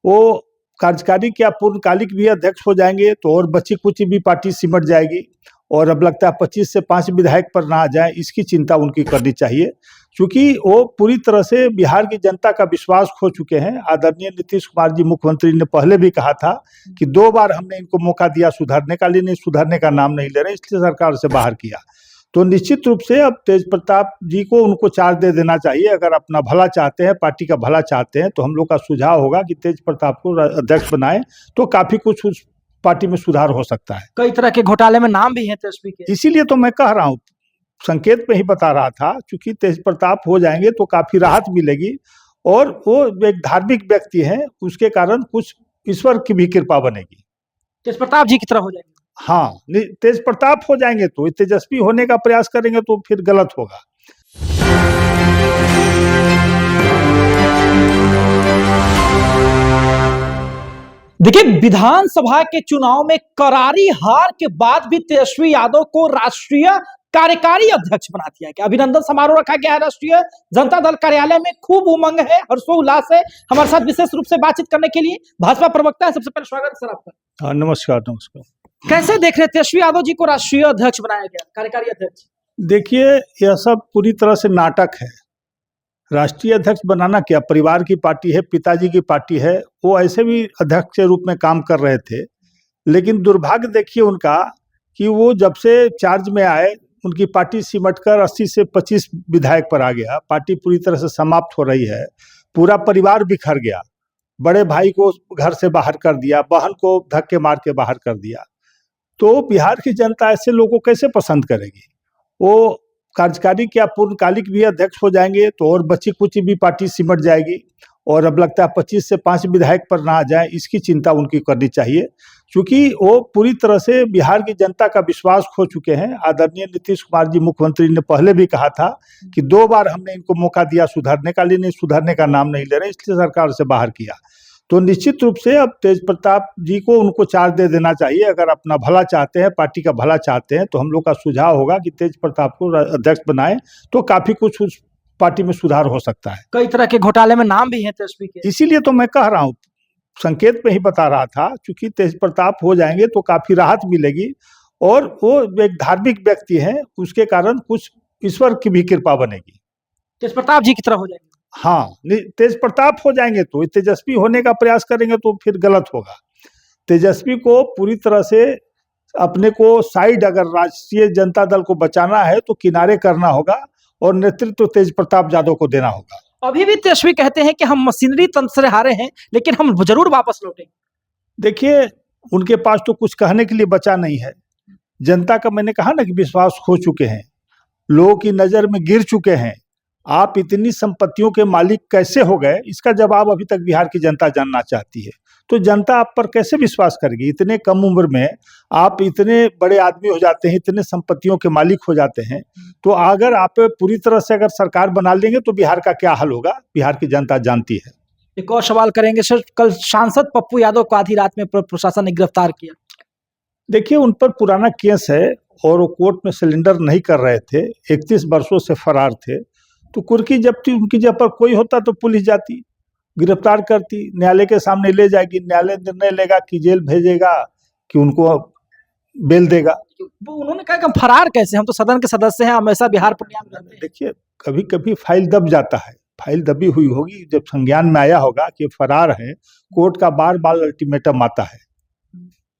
वो कार्यकारी क्या पूर्णकालिक भी अध्यक्ष हो जाएंगे तो और बची कुची भी पार्टी सिमट जाएगी। और अब लगता है 25 से 5 विधायक पर ना आ जाए, इसकी चिंता उनकी करनी चाहिए, क्योंकि वो पूरी तरह से बिहार की जनता का विश्वास खो चुके हैं। आदरणीय नीतीश कुमार जी मुख्यमंत्री ने पहले भी कहा था कि 2 बार हमने इनको मौका दिया सुधरने का, लेकिन सुधरने का नाम नहीं ले रहे, इसलिए सरकार से बाहर किया। तो निश्चित रूप से अब तेज प्रताप जी को उनको चार्ज दे देना चाहिए। अगर अपना भला चाहते हैं, पार्टी का भला चाहते हैं, तो हम लोग का सुझाव होगा कि तेज प्रताप को अध्यक्ष बनाएं, तो काफी कुछ उस पार्टी में सुधार हो सकता है। कई तरह के घोटाले में नाम भी हैं तेजस्वी के, इसीलिए तो मैं कह रहा हूँ, संकेत में ही बता रहा था, क्योंकि तेज प्रताप हो जाएंगे तो काफी राहत मिलेगी। और वो एक धार्मिक व्यक्ति हैं, उसके कारण कुछ ईश्वर की भी कृपा बनेगी। तेज प्रताप जी की तरह हो जाएंगे। हाँ, तेज प्रताप हो जाएंगे तो तेजस्वी होने का प्रयास करेंगे तो फिर गलत होगा। देखिए, विधानसभा के चुनाव में करारी हार के बाद भी तेजस्वी यादव को राष्ट्रीय कार्यकारी अध्यक्ष बना दिया गया। अभिनंदन समारोह रखा गया है राष्ट्रीय जनता दल कार्यालय में। खूब उमंग है, हर्षोल्लास है। हमारे साथ विशेष रूप से बातचीत करने के लिए भाजपा प्रवक्ता है, सबसे पहले स्वागत सर आपका। नमस्कार। नमस्कार। कैसे देख रहे तेजस्वी यादव जी को राष्ट्रीय अध्यक्ष बनाया गया, कार्यकारी अध्यक्ष? देखिए, यह सब पूरी तरह से नाटक है। राष्ट्रीय अध्यक्ष बनाना क्या, परिवार की पार्टी है, पिताजी की पार्टी है, वो ऐसे भी अध्यक्ष के रूप में काम कर रहे थे। लेकिन दुर्भाग्य देखिए उनका कि वो जब से चार्ज में आए, उनकी पार्टी सिमटकर 80 से 25 विधायक पर आ गया। पार्टी पूरी तरह से समाप्त हो रही है। पूरा परिवार बिखर गया। बड़े भाई को घर से बाहर कर दिया, बहन को धक्के मार के बाहर कर दिया। तो बिहार की जनता ऐसे लोगों को कैसे पसंद करेगी? वो कार्यकारी क्या पूर्णकालिक भी अध्यक्ष हो जाएंगे तो और बची कुची भी पार्टी सिमट जाएगी। और अब लगता है 25 से 5 विधायक पर ना आ जाए, इसकी चिंता उनकी करनी चाहिए, क्योंकि वो पूरी तरह से बिहार की जनता का विश्वास खो चुके हैं। आदरणीय नीतीश कुमार जी मुख्यमंत्री ने पहले भी कहा था कि 2 बार हमने इनको मौका दिया सुधरने का, लेकिन सुधरने का नाम नहीं ले रहे, इसलिए सरकार से बाहर किया। तो निश्चित रूप से अब तेज प्रताप जी को उनको चार्ज दे देना चाहिए। अगर अपना भला चाहते हैं, पार्टी का भला चाहते हैं, तो हम लोग का सुझाव होगा कि तेज प्रताप को अध्यक्ष बनाएं, तो काफी कुछ उस पार्टी में सुधार हो सकता है। कई तरह के घोटाले में नाम भी हैं तेजस्वी के, इसीलिए तो मैं कह रहा हूँ, संकेत में ही बता रहा था, क्योंकि तेज प्रताप हो जाएंगे तो काफी राहत मिलेगी। और वो एक धार्मिक व्यक्ति हैं, उसके कारण कुछ ईश्वर की भी कृपा बनेगी। तेज प्रताप जी की तरह हो जाएंगे। हाँ, तेज प्रताप हो जाएंगे तो तेजस्वी होने का प्रयास करेंगे तो फिर गलत होगा। तेजस्वी को पूरी तरह से अपने को साइड, अगर राष्ट्रीय जनता दल को बचाना है तो किनारे करना होगा और नेतृत्व तेज प्रताप यादव को देना होगा। अभी भी तेजस्वी कहते हैं कि हम मशीनरी तंत्र से हारे हैं, लेकिन हम जरूर वापस लौटेंगे। देखिए, उनके पास तो कुछ कहने के लिए बचा नहीं है। जनता का, मैंने कहा ना कि विश्वास खो चुके हैं, लोगों की नजर में गिर चुके हैं। आप इतनी संपत्तियों के मालिक कैसे हो गए, इसका जवाब अभी तक बिहार की जनता जानना चाहती है। तो जनता आप पर कैसे विश्वास करेगी? इतने कम उम्र में आप इतने बड़े आदमी हो जाते हैं, इतने संपत्तियों के मालिक हो जाते हैं, तो अगर आप पूरी तरह से अगर सरकार बना लेंगे तो बिहार का क्या हाल होगा, बिहार की जनता जानती है। एक और सवाल करेंगे सर, कल सांसद पप्पू यादव को आधी रात में प्रशासन ने गिरफ्तार किया। देखिए, उन पर पुराना केस है और वो कोर्ट में सिलेंडर नहीं कर रहे थे, 31 वर्षों से फरार थे। तो कुर्की जब्ती उनकी जब पर कोई होता तो पुलिस जाती, गिरफ्तार करती, न्यायालय के सामने ले जाएगी, न्यायालय निर्णय लेगा कि जेल भेजेगा कि उनको बेल देगा। उन्होंने कहा कि हम फरार कैसे, हम तो सदन के सदस्य हैं, हमेशा बिहार पूर्णिया में रहते हैं। देखिए, कभी कभी फाइल दब जाता है, फाइल दबी हुई होगी, जब संज्ञान में आया होगा कि फरार है, कोर्ट का बार बार अल्टीमेटम आता है।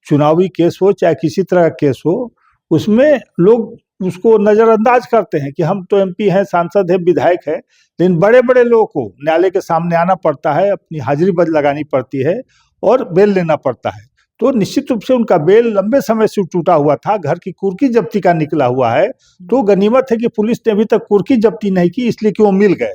चुनावी केस हो चाहे किसी तरह का केस हो, उसमें लोग उसको नजरअंदाज करते हैं कि हम तो एमपी हैं, सांसद हैं, विधायक हैं, लेकिन बड़े बड़े लोगों को न्यायालय के सामने आना पड़ता है, अपनी हाजिरी लगानी पड़ती है और बेल लेना पड़ता है। तो निश्चित रूप से उनका बेल लंबे समय से टूटा हुआ था, घर की कुर्की जब्ती का निकला हुआ है। तो गनीमत है कि पुलिस ने अभी तक कुर्की जब्ती नहीं की, इसलिए कि वो मिल गए।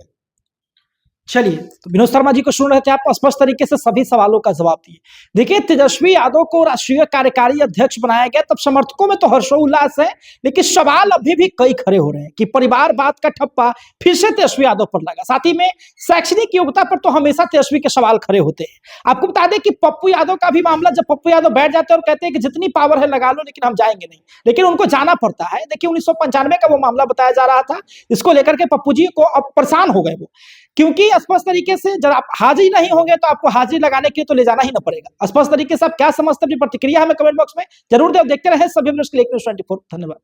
चलिए, तो विनोद शर्मा जी को सुन रहे थे आप, स्पष्ट तरीके से सभी सवालों का जवाब दिए। देखिए, तेजस्वी यादव को राष्ट्रीय कार्यकारी अध्यक्ष बनाया गया, तब समर्थकों में तो हर्षोल्लास है, लेकिन सवाल अभी भी कई खड़े हो रहे हैं कि परिवारवाद का ठप्पा फिर से तेजस्वी यादव पर लगा। साथ ही में शैक्षणिक योग्यता पर तो हमेशा तेजस्वी के सवाल खड़े होते हैं। आपको बता दें कि पप्पू यादव का भी मामला, जब पप्पू यादव बैठ जाते हैं और कहते हैं कि जितनी पावर है लगा लो, लेकिन हम जाएंगे नहीं, लेकिन उनको जाना पड़ता है। देखिए, 1995 का वो मामला बताया जा रहा था, इसको लेकर के पप्पू जी को अब परेशान हो गए वो। क्योंकि स्पष्ट तरीके से जब आप हाजिर नहीं होंगे तो आपको हाजिर लगाने के लिए तो ले जाना ही ना पड़ेगा। स्पष्ट तरीके से आप क्या समझते हैं, अपनी प्रतिक्रिया हमें कमेंट बॉक्स में जरूर दें। देखते रहे सभी न्यूज़ के लिए News 24। धन्यवाद।